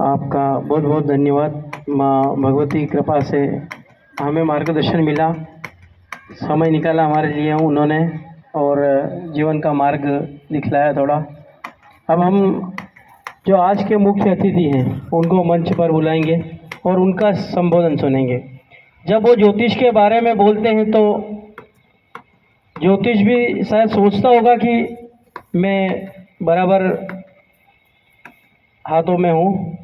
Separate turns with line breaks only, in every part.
आपका बहुत बहुत धन्यवाद। माँ भगवती कृपा से हमें मार्गदर्शन मिला, समय निकाला हमारे लिए उन्होंने और जीवन का मार्ग दिखलाया थोड़ा। अब हम जो आज के मुख्य अतिथि हैं उनको मंच पर बुलाएंगे और उनका संबोधन सुनेंगे। जब वो ज्योतिष के बारे में बोलते हैं तो ज्योतिष भी शायद सोचता होगा कि मैं बराबर हाथों में हूँ,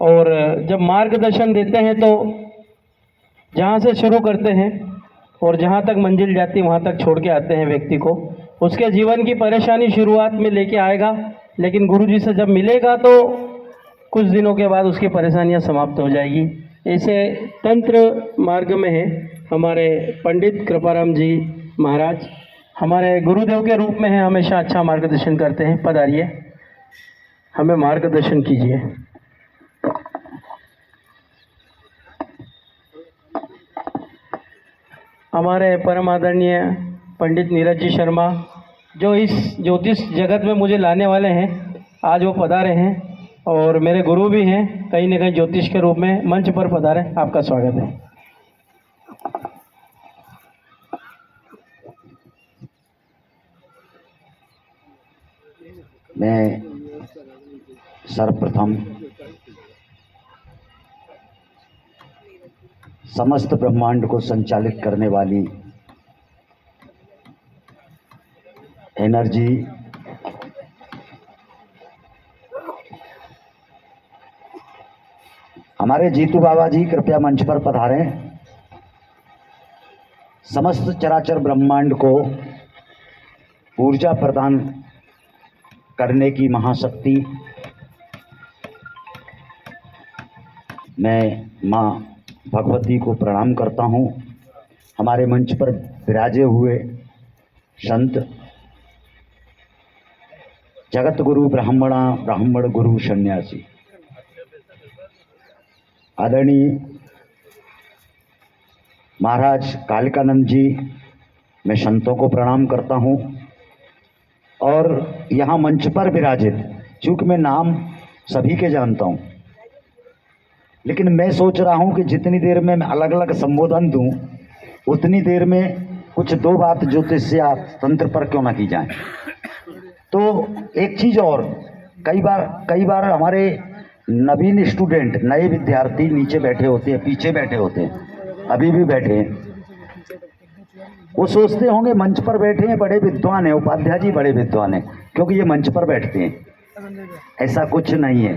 और जब मार्गदर्शन देते हैं तो जहाँ से शुरू करते हैं और जहाँ तक मंजिल जाती है वहाँ तक छोड़ के आते हैं व्यक्ति को। उसके जीवन की परेशानी शुरुआत में लेके आएगा, लेकिन गुरुजी से जब मिलेगा तो कुछ दिनों के बाद उसकी परेशानियाँ समाप्त हो जाएगी। ऐसे तंत्र मार्ग में है हमारे पंडित कृपाराम जी महाराज, हमारे गुरुदेव के रूप में है, हमेशा अच्छा मार्गदर्शन करते हैं। पधारिए, हमें मार्गदर्शन कीजिए। हमारे परम आदरणीय पंडित नीरज जी शर्मा, जो इस ज्योतिष जगत में मुझे लाने वाले हैं, आज वो पधारे हैं और मेरे गुरु भी हैं कहीं न कहीं ज्योतिष के रूप में। मंच पर पधारे, आपका स्वागत है।
मैं सर्वप्रथम समस्त ब्रह्मांड को संचालित करने वाली एनर्जी हमारे जीतू बाबा जी कृपया मंच पर पधारें। समस्त चराचर ब्रह्मांड को ऊर्जा प्रदान करने की महाशक्ति मैं माँ भगवती को प्रणाम करता हूँ। हमारे मंच पर विराजे हुए संत जगत गुरु ब्राह्मण गुरु सन्यासी आदरणीय महाराज कालिकानंद जी, मैं संतों को प्रणाम करता हूँ। और यहाँ मंच पर विराजित, चूँकि मैं नाम सभी के जानता हूँ, लेकिन मैं सोच रहा हूँ कि जितनी देर में मैं अलग अलग संबोधन दूँ उतनी देर में कुछ दो बात ज्योतिष या तंत्र पर क्यों ना की जाए। तो एक चीज़ और, कई बार हमारे नवीन स्टूडेंट, नए विद्यार्थी नीचे बैठे होते हैं, पीछे बैठे होते हैं, अभी भी बैठे हैं, वो सोचते होंगे मंच पर बैठे हैं बड़े विद्वान हैं, उपाध्याय जी बड़े विद्वान हैं क्योंकि ये मंच पर बैठते हैं। ऐसा कुछ नहीं है।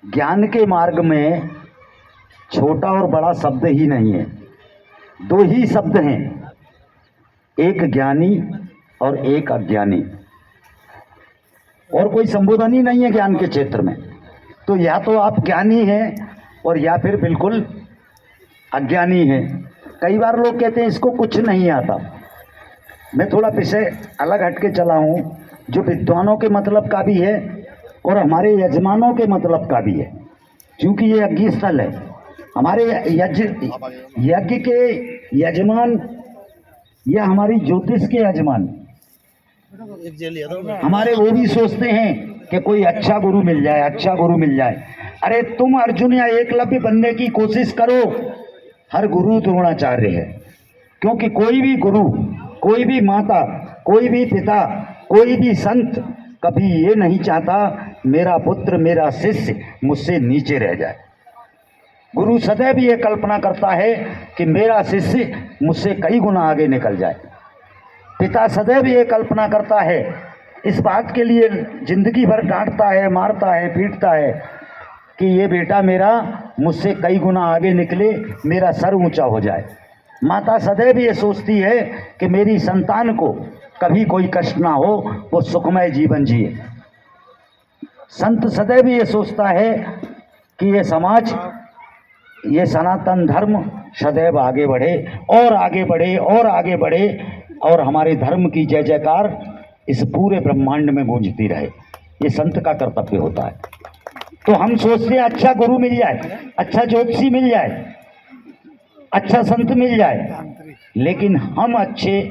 ज्ञान के मार्ग में छोटा और बड़ा शब्द ही नहीं है, दो ही शब्द हैं, एक ज्ञानी और एक अज्ञानी, और कोई संबोधन ही नहीं है ज्ञान के क्षेत्र में। तो या तो आप ज्ञानी हैं और या फिर बिल्कुल अज्ञानी हैं। कई बार लोग कहते हैं इसको कुछ नहीं आता। मैं थोड़ा पीछे अलग हट के चला हूँ, जो विद्वानों के मतलब का भी है और हमारे यजमानों के मतलब का भी है, क्योंकि ये यज्ञ स्थल है। हमारे यज्ञ के यजमान या हमारी ज्योतिष के यजमान हमारे, वो भी सोचते हैं कि कोई अच्छा गुरु मिल जाए, अच्छा गुरु मिल जाए। अरे तुम अर्जुन या एकलव्य बनने की कोशिश करो, हर गुरु द्रोणाचार्य है। क्योंकि कोई भी गुरु, कोई भी माता, कोई भी पिता, कोई भी संत कभी ये नहीं चाहता मेरा पुत्र, मेरा शिष्य मुझसे नीचे रह जाए। गुरु सदैव ये कल्पना करता है कि मेरा शिष्य मुझसे कई गुना आगे निकल जाए। पिता सदैव ये कल्पना करता है, इस बात के लिए जिंदगी भर डांटता है, मारता है, पीटता है कि ये बेटा मेरा मुझसे कई गुना आगे निकले, मेरा सर ऊंचा हो जाए। माता सदैव ये सोचती है कि मेरी संतान को कभी कोई कष्ट ना हो, वो सुखमय जीवन जिए। संत सदैव ये सोचता है कि ये समाज, ये सनातन धर्म सदैव आगे बढ़े और आगे बढ़े और आगे बढ़े, और हमारे धर्म की जय जयकार इस पूरे ब्रह्मांड में गूंजती रहे। ये संत का कर्तव्य होता है। तो हम सोचते हैं अच्छा गुरु मिल जाए, अच्छा ज्योतिषी मिल जाए, अच्छा संत मिल जाए, लेकिन हम अच्छे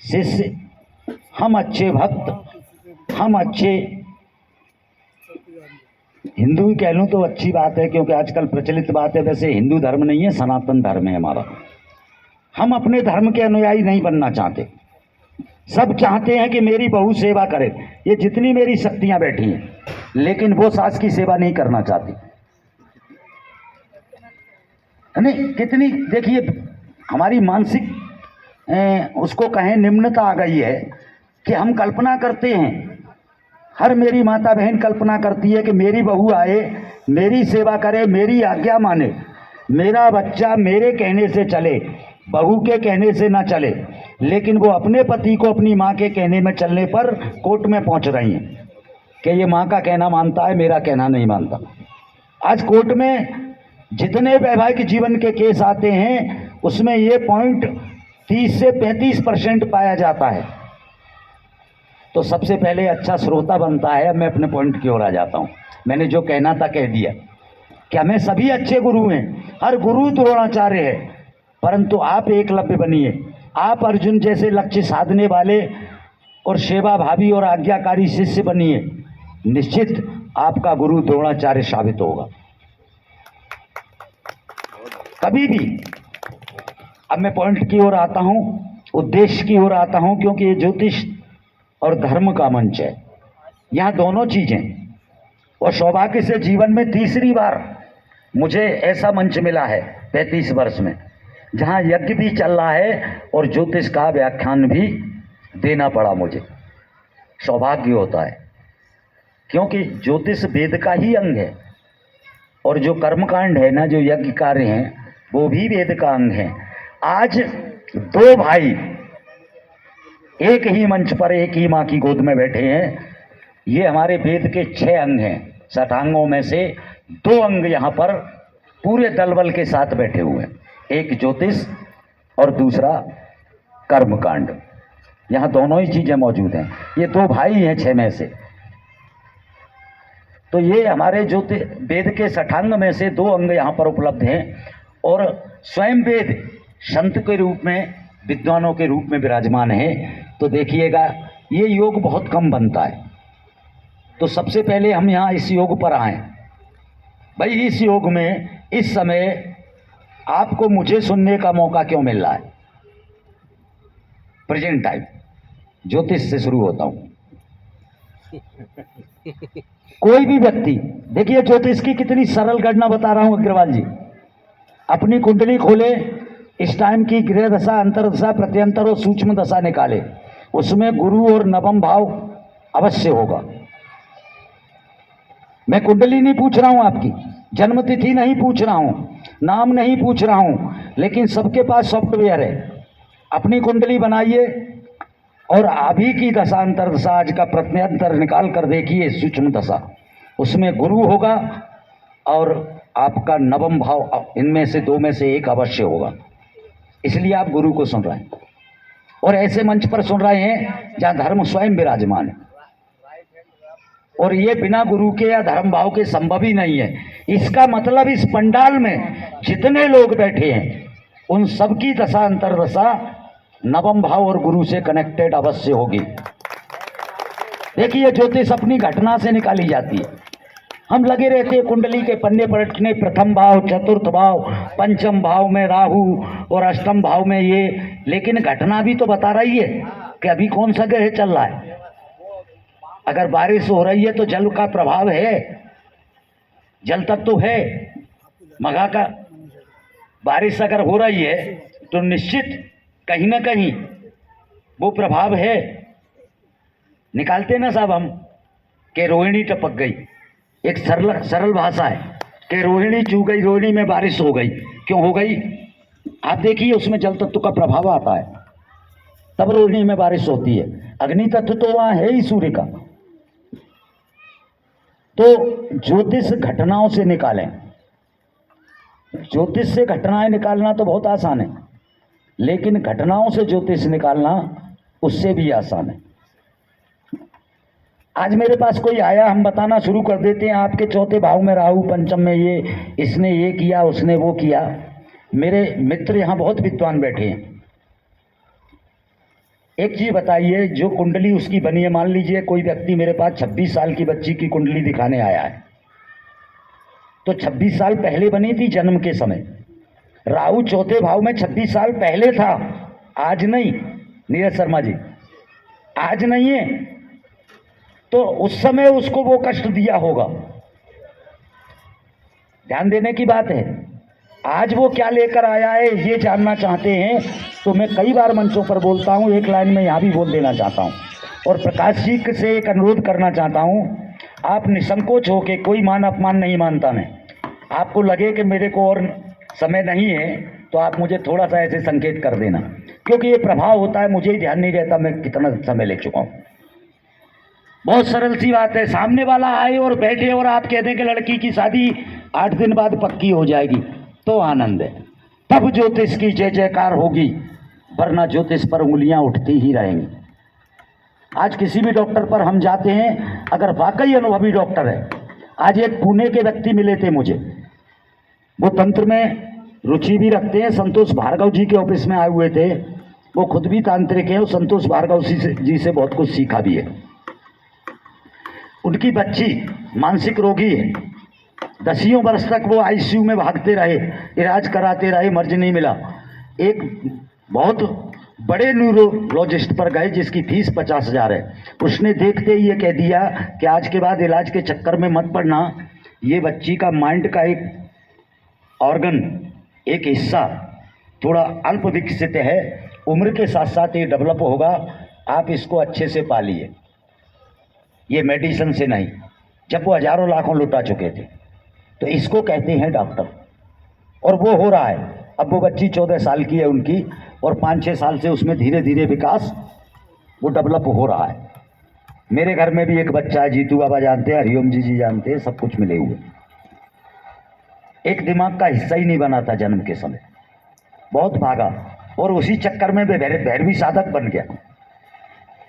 शिष्य, हम अच्छे भक्त, हम अच्छे हिंदू ही कह लूँ तो अच्छी बात है, क्योंकि आजकल प्रचलित बात है। वैसे हिंदू धर्म नहीं है, सनातन धर्म है हमारा। हम अपने धर्म के अनुयायी नहीं बनना चाहते। सब चाहते हैं कि मेरी बहू सेवा करे, ये जितनी मेरी शक्तियां बैठी हैं, लेकिन वो सास की सेवा नहीं करना चाहती। नहीं, कितनी देखिए हमारी मानसिक उसको कहें निम्नता आ गई है कि हम कल्पना करते हैं, हर मेरी माता बहन कल्पना करती है कि मेरी बहू आए, मेरी सेवा करे, मेरी आज्ञा माने, मेरा बच्चा मेरे कहने से चले, बहू के कहने से ना चले। लेकिन वो अपने पति को अपनी माँ के कहने में चलने पर कोर्ट में पहुंच रही हैं कि ये माँ का कहना मानता है, मेरा कहना नहीं मानता। आज कोर्ट में जितने वैवाहिक जीवन के केस आते हैं उसमें ये पॉइंट 30 से 35% पाया जाता है। तो सबसे पहले अच्छा श्रोता बनता है। अब मैं अपने पॉइंट की ओर आ जाता हूँ। मैंने जो कहना था कह दिया कि हमें सभी अच्छे गुरु हैं, हर गुरु द्रोणाचार्य है, परंतु आप एकलव्य बनिए। आप अर्जुन जैसे लक्ष्य साधने वाले और सेवा भावी और आज्ञाकारी शिष्य बनिए, निश्चित आपका गुरु द्रोणाचार्य साबित होगा कभी भी। अब मैं पॉइंट की ओर आता हूं, उद्देश्य की ओर आता हूं, क्योंकि ये ज्योतिष और धर्म का मंच है, यहाँ दोनों चीजें। और सौभाग्य से जीवन में तीसरी बार मुझे ऐसा मंच मिला है 35 वर्ष में, जहाँ यज्ञ भी चल रहा है और ज्योतिष का व्याख्यान भी देना पड़ा मुझे। सौभाग्य होता है, क्योंकि ज्योतिष वेद का ही अंग है, और जो कर्मकांड है ना, जो यज्ञ कार्य हैं, वो भी वेद का अंग है। आज दो भाई एक ही मंच पर एक ही माँ की गोद में बैठे हैं। ये हमारे वेद के 6 अंग हैं, 60 अंगों में से 2 अंग यहाँ पर पूरे दलबल के साथ बैठे हुए हैं, एक ज्योतिष और दूसरा कर्मकांड। यहाँ दोनों ही चीजें मौजूद हैं। ये 2 भाई हैं 6 में से। तो ये हमारे ज्योतिष वेद के 60 अंग में से 2 अंग यहाँ पर उपलब्ध हैं, और स्वयं वेद संत के रूप में, विद्वानों के रूप में विराजमान है। तो देखिएगा ये योग बहुत कम बनता है। तो सबसे पहले हम यहाँ इस योग पर आए भाई। इस योग में इस समय आपको मुझे सुनने का मौका क्यों मिल रहा है? Present time. ज्योतिष से शुरू होता हूं। कोई भी व्यक्ति, देखिए ज्योतिष की कितनी सरल गणना बता रहा हूं अग्रवाल जी। अपनी कुंडली खोले, इस टाइम की गृह दशा, अंतरदशा, प्रत्यंतर और सूक्ष्म दशा निकाले, उसमें गुरु और नवम भाव अवश्य होगा। मैं कुंडली नहीं पूछ रहा हूं, आपकी जन्म तिथि नहीं पूछ रहा हूं, नाम नहीं पूछ रहा हूं, लेकिन सबके पास सॉफ्टवेयर है। अपनी कुंडली बनाइए और अभी की दशा, अंतरदशा, आज का प्रत्यंतर निकाल कर देखिए, सूक्ष्म दशा, उसमें गुरु होगा और आपका नवम भाव, इनमें से 2 में से एक अवश्य होगा। इसलिए आप गुरु को सुन रहे हैं, और ऐसे मंच पर सुन रहे हैं जहां धर्म स्वयं विराजमान है। और ये बिना गुरु के या धर्म भाव के संभव ही नहीं है। इसका मतलब इस पंडाल में जितने लोग बैठे हैं उन सबकी दशा, अंतरदशा नवम भाव और गुरु से कनेक्टेड अवश्य होगी। देखिए ज्योतिष अपनी घटना से निकाली जाती है। हम लगे रहते हैं कुंडली के पन्ने पलटने, प्रथम भाव, चतुर्थ भाव, पंचम भाव में राहु और अष्टम भाव में ये, लेकिन घटना भी तो बता रही है कि अभी कौन सा ग्रह चल रहा है। अगर बारिश हो रही है तो जल का प्रभाव है, जल तत्व तो है मघा का। बारिश अगर हो रही है तो निश्चित कहीं ना कहीं वो प्रभाव है। निकालते ना साहब हम कि रोहिणी टपक गई, एक सरल भाषा है कि रोहिणी चू गई, रोहिणी में बारिश हो गई। क्यों हो गई? आप देखिए उसमें जल तत्व का प्रभाव आता है, तब रोहिणी में बारिश होती है। अग्नि तत्व तो वहां है ही, सूर्य का। तो ज्योतिष घटनाओं से निकालें। ज्योतिष से घटनाएं निकालना तो बहुत आसान है, लेकिन घटनाओं से ज्योतिष निकालना उससे भी आसान है। आज मेरे पास कोई आया, हम बताना शुरू कर देते हैं आपके 4थे भाव में राहु, पंचम में ये, इसने ये किया, उसने वो किया। मेरे मित्र यहाँ बहुत विद्वान बैठे हैं। एक चीज बताइए, जो कुंडली उसकी बनी है, मान लीजिए कोई व्यक्ति मेरे पास 26 साल की बच्ची की कुंडली दिखाने आया है, तो 26 साल पहले बनी थी जन्म के समय। राहु चौथे भाव में 26 साल पहले था, आज नहीं। नीरज शर्मा जी, आज नहीं है। तो उस समय उसको वो कष्ट दिया होगा, ध्यान देने की बात है। आज वो क्या लेकर आया है ये जानना चाहते हैं तो मैं कई बार मंचों पर बोलता हूं, एक लाइन में यहां भी बोल देना चाहता हूं और प्रकाश जी से एक अनुरोध करना चाहता हूं, आप निसंकोच होके, कोई मान अपमान नहीं मानता मैं, आपको लगे कि मेरे को और समय नहीं है तो आप मुझे थोड़ा सा ऐसे संकेत कर देना, क्योंकि ये प्रभाव होता है, मुझे ही ध्यान नहीं रहता मैं कितना समय ले चुका हूं। बहुत सरल सी बात है, सामने वाला आए और बैठे और आप कह दें कि लड़की की शादी 8 दिन बाद पक्की हो जाएगी तो आनंद है, तब ज्योतिष की जय जयकार होगी, वरना ज्योतिष पर उंगलियां उठती ही रहेंगी। आज किसी भी डॉक्टर पर हम जाते हैं, अगर वाकई अनुभवी डॉक्टर है, आज एक पुणे के व्यक्ति मिले थे मुझे, वो तंत्र में रुचि भी रखते हैं, संतोष भार्गव जी के ऑफिस में आए हुए थे, वो खुद भी तांत्रिक हैं और संतोष भार्गव जी से बहुत कुछ सीखा भी है। उनकी बच्ची मानसिक रोगी है, 10 वर्ष तक वो आईसीयू में भागते रहे, इलाज कराते रहे, मर्ज नहीं मिला। एक बहुत बड़े न्यूरोलॉजिस्ट पर गए जिसकी फीस 50,000 है, उसने देखते ही ये कह दिया कि आज के बाद इलाज के चक्कर में मत पड़ना, ये बच्ची का माइंड का एक ऑर्गन, एक हिस्सा थोड़ा अल्प विकसित है, उम्र के साथ साथ ये डेवलप होगा, आप इसको अच्छे से पालिए, ये मेडिसिन से नहीं। जब वो हजारों लाखों लुटा चुके थे, तो इसको कहते हैं डॉक्टर, और वो हो रहा है। अब वो बच्ची 14 साल की है उनकी, और 5-6 साल से उसमें धीरे धीरे विकास वो डेवलप हो रहा है। मेरे घर में भी एक बच्चा है, जीतू बाबा जानते हैं, हरिओम जी जानते हैं, सब कुछ मिले हुए। एक दिमाग का हिस्सा ही नहीं बना था जन्म के समय, बहुत भागा और उसी चक्कर में भैरवी साधक बन गया।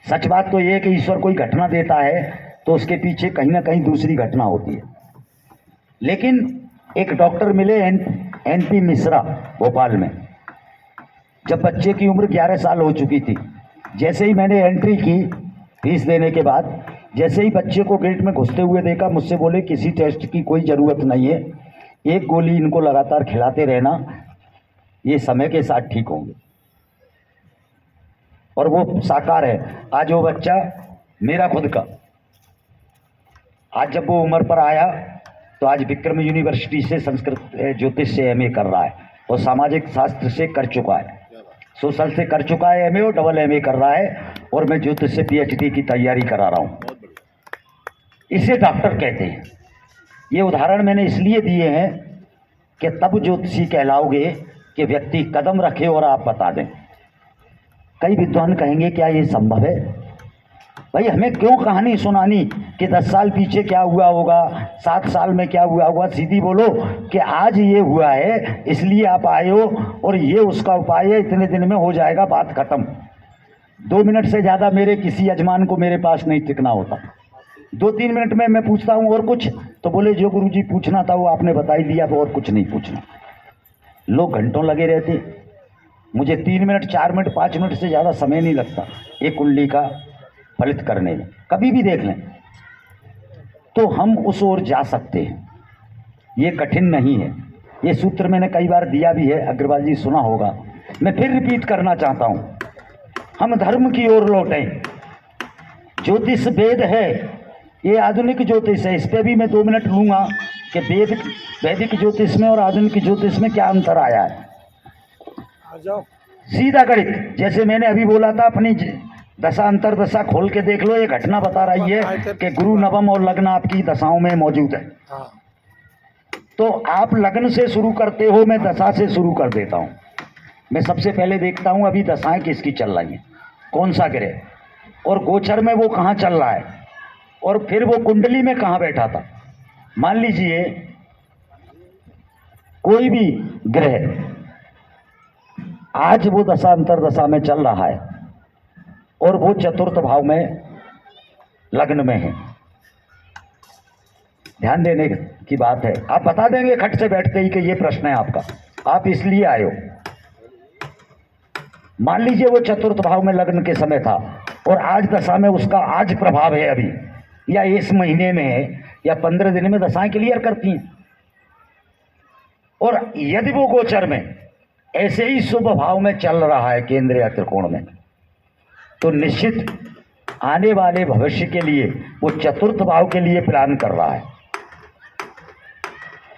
सच बात तो ये है कि ईश्वर कोई घटना देता है तो उसके पीछे कहीं ना कहीं दूसरी घटना होती है। लेकिन एक डॉक्टर मिले एनपी मिश्रा भोपाल में, जब बच्चे की उम्र 11 साल हो चुकी थी, जैसे ही मैंने एंट्री की फीस देने के बाद, जैसे ही बच्चे को गेट में घुसते हुए देखा, मुझसे बोले किसी टेस्ट की कोई ज़रूरत नहीं है, एक गोली इनको लगातार खिलाते रहना, ये समय के साथ ठीक होंगे। और वो साकार है। आज वो बच्चा मेरा खुद का, आज जब वो उम्र पर आया तो आज विक्रम यूनिवर्सिटी से संस्कृत ज्योतिष से एमए कर रहा है और सामाजिक शास्त्र से कर चुका है, सोशल से कर चुका है एमए और डबल एमए कर रहा है, और मैं ज्योतिष से पीएचडी की तैयारी करा रहा हूँ। इसे डॉक्टर कहते हैं। ये उदाहरण मैंने इसलिए दिए हैं कि तब ज्योतिषी कहलाओगे कि व्यक्ति कदम रखे और आप बता दें। कई विद्वान कहेंगे क्या ये संभव है? भाई हमें क्यों कहानी सुनानी कि 10 साल पीछे क्या हुआ होगा, 7 साल में क्या हुआ होगा। सीधी बोलो कि आज ये हुआ है इसलिए आप आए हो और ये उसका उपाय है, इतने दिन में हो जाएगा, बात खत्म। 2 मिनट से ज़्यादा मेरे किसी यजमान को मेरे पास नहीं टिकना होता। 2-3 मिनट में मैं पूछता हूँ और कुछ, तो बोले जो गुरुजी पूछना था वो आपने बता ही दिया, तो और कुछ नहीं पूछना। लोग घंटों लगे रहते, मुझे 3 मिनट 4 मिनट 5 मिनट से ज़्यादा समय नहीं लगता एक कुंडली का फलित करने में। कभी भी देख लें तो हम उस ओर जा सकते हैं, ये कठिन नहीं है। ये सूत्र मैंने कई बार दिया भी है, अग्रवाल जी सुना होगा, मैं फिर रिपीट करना चाहता हूँ। हम धर्म की ओर लौटें। ज्योतिष वेद है, ये आधुनिक ज्योतिष है। इस पर भी मैं 2 मिनट लूँगा कि वैदिक ज्योतिष में और आधुनिक ज्योतिष में क्या अंतर आया है। सीधा गणित, जैसे मैंने अभी बोला था, अपनी दशा अंतर दशा खोल के देख लो, ये घटना बता रही है कि गुरु नवम और लग्न आपकी दशाओं में मौजूद है। तो आप लग्न से शुरू करते हो, मैं दशा से शुरू कर देता हूँ। मैं सबसे पहले देखता हूँ अभी दशाएं किसकी चल रही हैं, कौन सा ग्रह, और गोचर में वो कहाँ चल रहा है, और फिर वो कुंडली में कहाँ बैठा था। मान लीजिए कोई भी ग्रह आज वो दशा अंतर दशा में चल रहा है और वो चतुर्थ भाव में लग्न में है। ध्यान देने की बात है। आप बता देंगे खट से बैठते ही कि ये प्रश्न है आपका, आप इसलिए आए हो। मान लीजिए वो चतुर्थ भाव में लग्न के समय था और आज दशा में उसका आज प्रभाव है अभी, या इस महीने में है, या 15 दिन में दशाएं क्लियर करती हैं। और यदि वो गोचर में ऐसे ही शुभ भाव में चल रहा है केंद्रीय त्रिकोण में, तो निश्चित आने वाले भविष्य के लिए वो चतुर्थ भाव के लिए प्लान कर रहा है।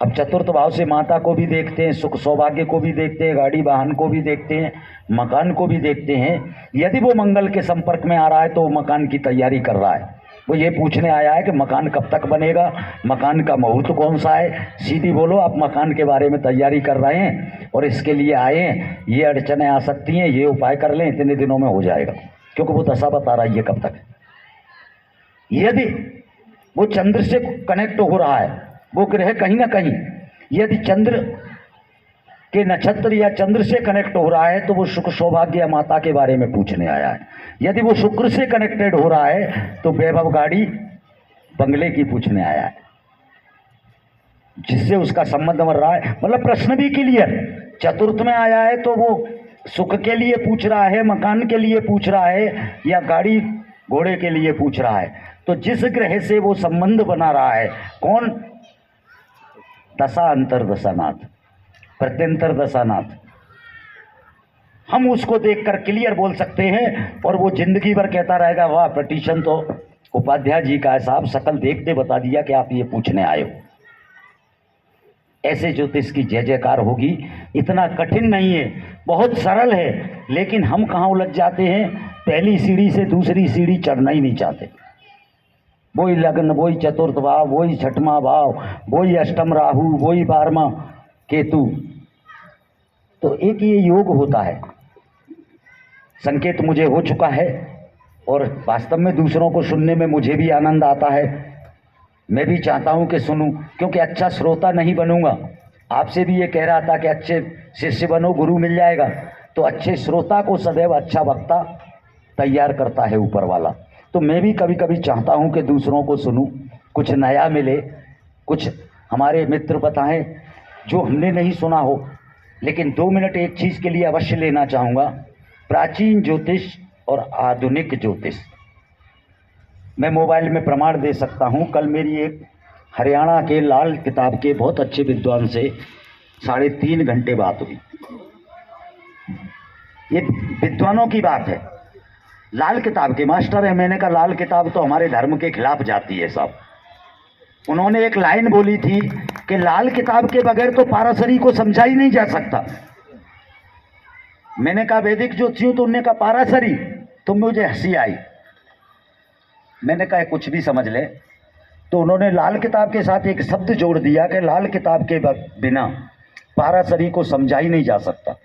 अब चतुर्थ भाव से माता को भी देखते हैं, सुख सौभाग्य को भी देखते हैं, गाड़ी वाहन को भी देखते हैं, मकान को भी देखते हैं। यदि वो मंगल के संपर्क में आ रहा है तो वो मकान की तैयारी कर रहा है। वो ये पूछने आया है कि मकान कब तक बनेगा, मकान का मुहूर्त कौन सा है। सीधी बोलो, आप मकान के बारे में तैयारी कर रहे हैं और इसके लिए आए हैं, ये अड़चनें आ सकती हैं, ये उपाय कर लें, इतने दिनों में हो जाएगा, क्योंकि वो दशा बता रहा है ये कब तक। यदि वो चंद्र से कनेक्ट हो रहा है, वो ग्रह कहीं ना कहीं यदि चंद्र के नक्षत्र या चंद्र से कनेक्ट हो रहा है तो वो सुख सौभाग्य या माता के बारे में पूछने आया है। यदि वो शुक्र से कनेक्टेड हो रहा है तो वैभव गाड़ी बंगले की पूछने आया है, जिससे उसका संबंध बन रहा है। मतलब प्रश्न भी क्लियर। चतुर्थ में आया है तो वो सुख के लिए पूछ रहा है, मकान के लिए पूछ रहा है, या गाड़ी घोड़े के लिए पूछ रहा है। तो जिस ग्रह से वो संबंध बना रहा है, कौन? दशा अंतर दशानाथ, प्रत्यंतर दशानाथ। हम उसको देखकर क्लियर बोल सकते हैं और वो जिंदगी भर कहता रहेगा वाह, पिटीशन तो उपाध्याय जी का है साहब, शकल देखते बता दिया कि आप ये पूछने आए हो। ऐसे ज्योतिष की जय जयकार होगी। इतना कठिन नहीं है, बहुत सरल है, लेकिन हम कहाँ उलझ जाते हैं, पहली सीढ़ी से दूसरी सीढ़ी चढ़ना ही नहीं चाहते। वही लग्न, वही चतुर्थ भाव, वही छठवां भाव, वही अष्टम राहु, वही 12वां केतु। तो एक ये योग होता है, संकेत मुझे हो चुका है और वास्तव में दूसरों को सुनने में मुझे भी आनंद आता है। मैं भी चाहता हूं कि सुनूं, क्योंकि अच्छा श्रोता नहीं बनूंगा। आपसे भी ये कह रहा था कि अच्छे शिष्य बनो, गुरु मिल जाएगा। तो अच्छे श्रोता को सदैव अच्छा वक्ता तैयार करता है ऊपर वाला। तो मैं भी कभी कभी चाहता हूं कि दूसरों को सुनूं, कुछ नया मिले, कुछ हमारे मित्र बताएं जो हमने नहीं सुना हो। लेकिन 2 मिनट एक चीज़ के लिए अवश्य लेना चाहूँगा, प्राचीन ज्योतिष और आधुनिक ज्योतिष। मैं मोबाइल में प्रमाण दे सकता हूँ। कल मेरी एक हरियाणा के लाल किताब के बहुत अच्छे विद्वान से 3.5 घंटे बात हुई। ये विद्वानों की बात है, लाल किताब के मास्टर है। मैंने कहा लाल किताब तो हमारे धर्म के खिलाफ जाती है साहब। उन्होंने एक लाइन बोली थी कि लाल किताब के बगैर तो पाराशरी को समझा ही नहीं जा सकता। मैंने कहा वैदिक ज्योतिषी हूं, तो उन्होंने कहा पाराशरी। तो मुझे हंसी आई। मैंने कहा कुछ भी समझ ले। तो उन्होंने लाल किताब के साथ एक शब्द जोड़ दिया कि लाल किताब के बिना पाराशरी को समझा ही नहीं जा सकता।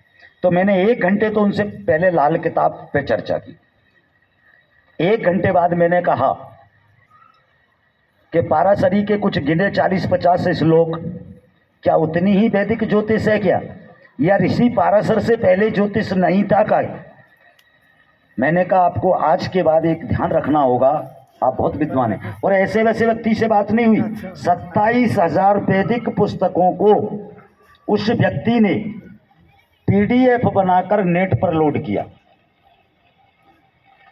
तो मैंने 1 घंटे तो उनसे पहले लाल किताब पे चर्चा की। 1 घंटे बाद मैंने कहा कि पाराशरी के कुछ गिने 40-50 श्लोक क्या उतनी ही वैदिक ज्योतिष है क्या, या ऋषि पाराशर से पहले ज्योतिष नहीं था का? मैंने कहा आपको आज के बाद एक ध्यान रखना होगा, आप बहुत विद्वान हैं और ऐसे वैसे व्यक्ति से बात नहीं हुई। 27,000 वैदिक पुस्तकों को उस व्यक्ति ने PDF बनाकर नेट पर लोड किया।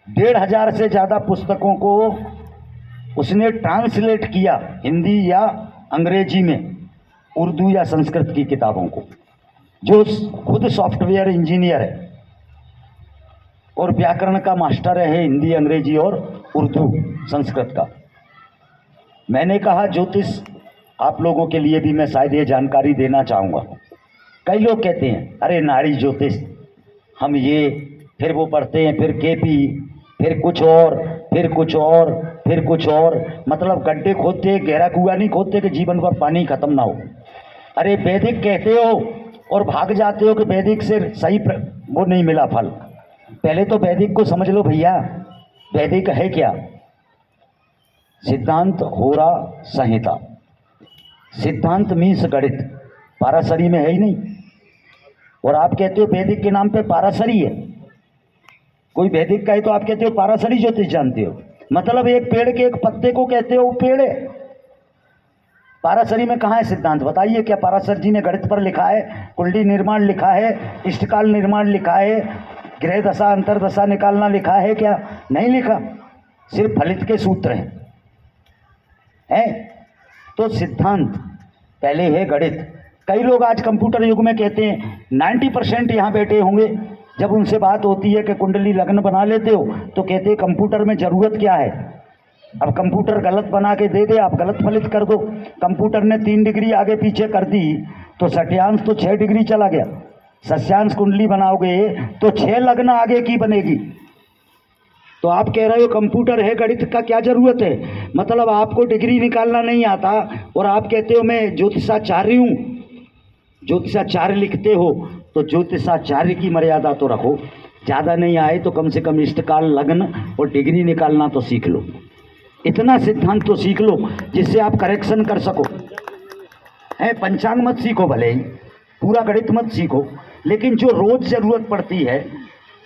1,500 से ज़्यादा पुस्तकों को उसने ट्रांसलेट किया, हिंदी या अंग्रेजी में, उर्दू या संस्कृत की किताबों को। जो खुद सॉफ्टवेयर इंजीनियर है और व्याकरण का मास्टर है, हिंदी, अंग्रेजी और उर्दू संस्कृत का। मैंने कहा ज्योतिष आप लोगों के लिए भी मैं शायद ये जानकारी देना चाहूँगा। कई लोग कहते हैं अरे नाड़ी ज्योतिष, हम ये, फिर वो पढ़ते हैं, फिर KP, फिर कुछ और, फिर कुछ और, फिर कुछ और। मतलब गड्ढे खोदते, गहरा कुआं नहीं खोदते कि जीवन भर पानी खत्म ना हो। अरे वैदिक कहते हो और भाग जाते हो कि वैदिक से सही वो नहीं मिला फल। पहले तो वैदिक को समझ लो भैया। वैदिक है क्या? सिद्धांत, होरा, संहिता। सिद्धांत मीन्स गणित, पाराशरी में है ही नहीं। और आप कहते हो वैदिक के नाम पे पाराशरी है। कोई वैदिक का है तो आप कहते हो पाराशरी ज्योतिष जानते हो। मतलब एक पेड़ के एक पत्ते को कहते हो वो पेड़ है। पाराशरी में कहाँ है सिद्धांत? बताइए। क्या पाराशर जी ने गणित पर लिखा है, कुंडली निर्माण लिखा है, इष्टकाल निर्माण लिखा है, ग्रह दशा अंतर दशा निकालना लिखा है क्या? नहीं लिखा। सिर्फ फलित के सूत्र हैं। तो सिद्धांत पहले है गणित, कई लोग आज कंप्यूटर युग में कहते हैं, 90% यहाँ बैठे होंगे, जब उनसे बात होती है कि कुंडली लग्न बना लेते हो तो कहते हैं कंप्यूटर में ज़रूरत क्या है। अब कंप्यूटर गलत बना के दे दे, आप गलत फलित कर दो। कंप्यूटर ने 3 डिग्री आगे पीछे कर दी तो सठ्यांश तो 6 डिग्री चला गया। सस्यांश कुंडली बनाओगे तो 6 लग्न आगे की बनेगी। तो आप कह रहे हो कंप्यूटर है, गणित का क्या जरूरत है, मतलब आपको डिग्री निकालना नहीं आता और आप कहते हो मैं ज्योतिषाचार्य हूँ। ज्योतिषाचार्य लिखते हो तो ज्योतिषाचार्य की मर्यादा तो रखो, ज़्यादा नहीं आए तो कम से कम इष्टकाल लग्न और डिग्री निकालना तो सीख लो। इतना सिद्धांत तो सीख लो जिससे आप करेक्शन कर सको। है पंचांग मत सीखो, भले ही पूरा गणित मत सीखो, लेकिन जो रोज जरूरत पड़ती है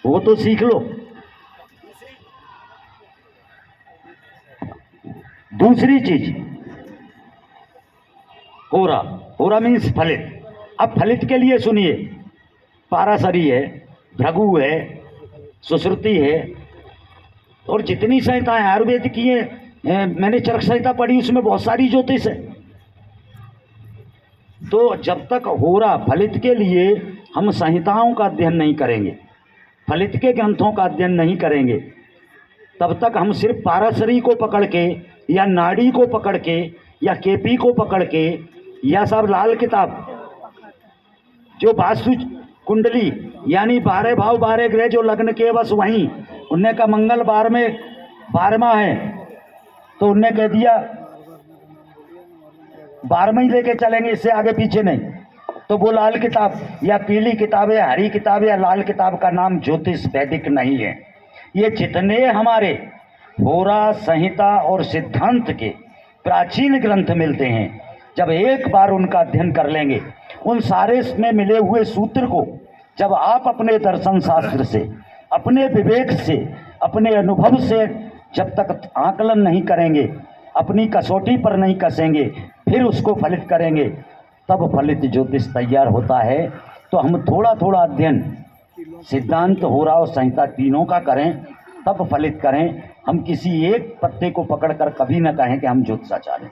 वो तो सीख लो। दूसरी चीज होरा, होरा मीन्स फलित। अब फलित के लिए सुनिए, पाराशरी है, भृगु है, सुश्रुति है और जितनी संहिताएं आयुर्वेद की है, मैंने चरक संहिता पढ़ी, उसमें बहुत सारी ज्योतिष है। तो जब तक होरा फलित के लिए हम संहिताओं का अध्ययन नहीं करेंगे, फलित के ग्रंथों का अध्ययन नहीं करेंगे, तब तक हम सिर्फ पाराशरी को पकड़ के या नाड़ी को पकड़ के या केपी को पकड़ के या सब लाल किताब जो वास्तु कुंडली यानी 12 भाव 12 ग्रह जो लग्न के बस वहीं, उनने का मंगल 12वां है तो उनने कह दिया 12वां ही लेके चलेंगे, इससे आगे पीछे नहीं। तो वो लाल किताब या पीली किताब या हरी किताब या लाल किताब का नाम ज्योतिष वैदिक नहीं है। ये जितने हमारे होरा संहिता और सिद्धांत के प्राचीन ग्रंथ मिलते हैं, जब एक बार उनका अध्ययन कर लेंगे, उन सारे में मिले हुए सूत्र को जब आप अपने दर्शन शास्त्र से, अपने विवेक से, अपने अनुभव से जब तक आकलन नहीं करेंगे, अपनी कसौटी पर नहीं कसेंगे, फिर उसको फलित करेंगे, तब फलित ज्योतिष तैयार होता है। तो हम थोड़ा थोड़ा अध्ययन सिद्धांत होरा और संहिता तीनों का करें, तब फलित करें। हम किसी एक पत्ते को पकड़कर कभी न कहें कि हम ज्योतिषाचार्य।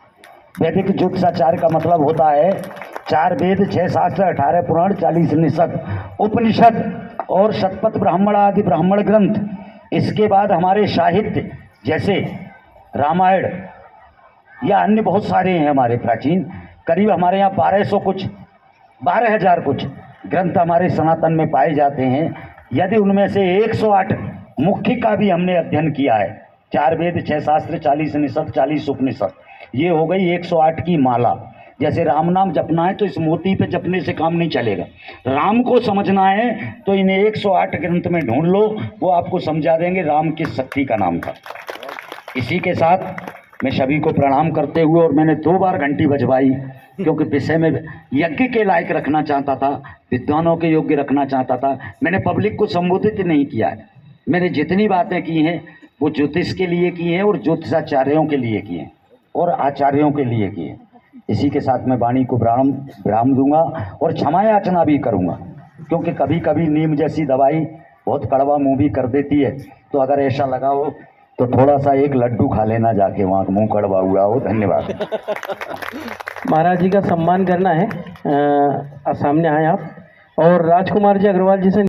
वैदिक ज्योतिषाचार्य का मतलब होता है 4 वेद 6 शास्त्र 18 पुराण 40 निषद उपनिषद और शतपथ ब्राह्मण आदि ब्राह्मण ग्रंथ। इसके बाद हमारे साहित्य जैसे रामायण या अन्य बहुत सारे हैं हमारे प्राचीन, करीब हमारे यहाँ 12,000 कुछ ग्रंथ हमारे सनातन में पाए जाते हैं। यदि उनमें से 108 मुख्य का भी हमने अध्ययन किया है, 4 वेद 6 शास्त्र 40 निषद 40 उपनिषद, ये हो गई 108 की माला। जैसे राम नाम जपना है तो इस मोती पे जपने से काम नहीं चलेगा, राम को समझना है तो इन्हें 108 ग्रंथ में ढूंढ लो, वो आपको समझा देंगे राम किस शक्ति का नाम था। इसी के साथ मैं सभी को प्रणाम करते हुए, और मैंने 2 बार घंटी बजवाई क्योंकि विषय में यज्ञ के लायक रखना चाहता था, विद्वानों के योग्य रखना चाहता था। मैंने पब्लिक को संबोधित नहीं किया है, मैंने जितनी बातें की हैं वो ज्योतिष के लिए की हैं और ज्योतिषाचार्यों के लिए की हैं और आचार्यों के लिए की हैं। इसी के साथ मैं वाणी को विराम दूंगा और क्षमा याचना भी करूंगा, क्योंकि कभी कभी नीम जैसी दवाई बहुत कड़वा मुंह भी कर देती है। तो अगर ऐसा लगा हो तो थोड़ा सा एक लड्डू खा लेना जाके, वहाँ मुंह कड़वा हुआ हो। धन्यवाद।
महाराज जी का सम्मान करना है, सामने आए आप, और राजकुमार जी अग्रवाल जी से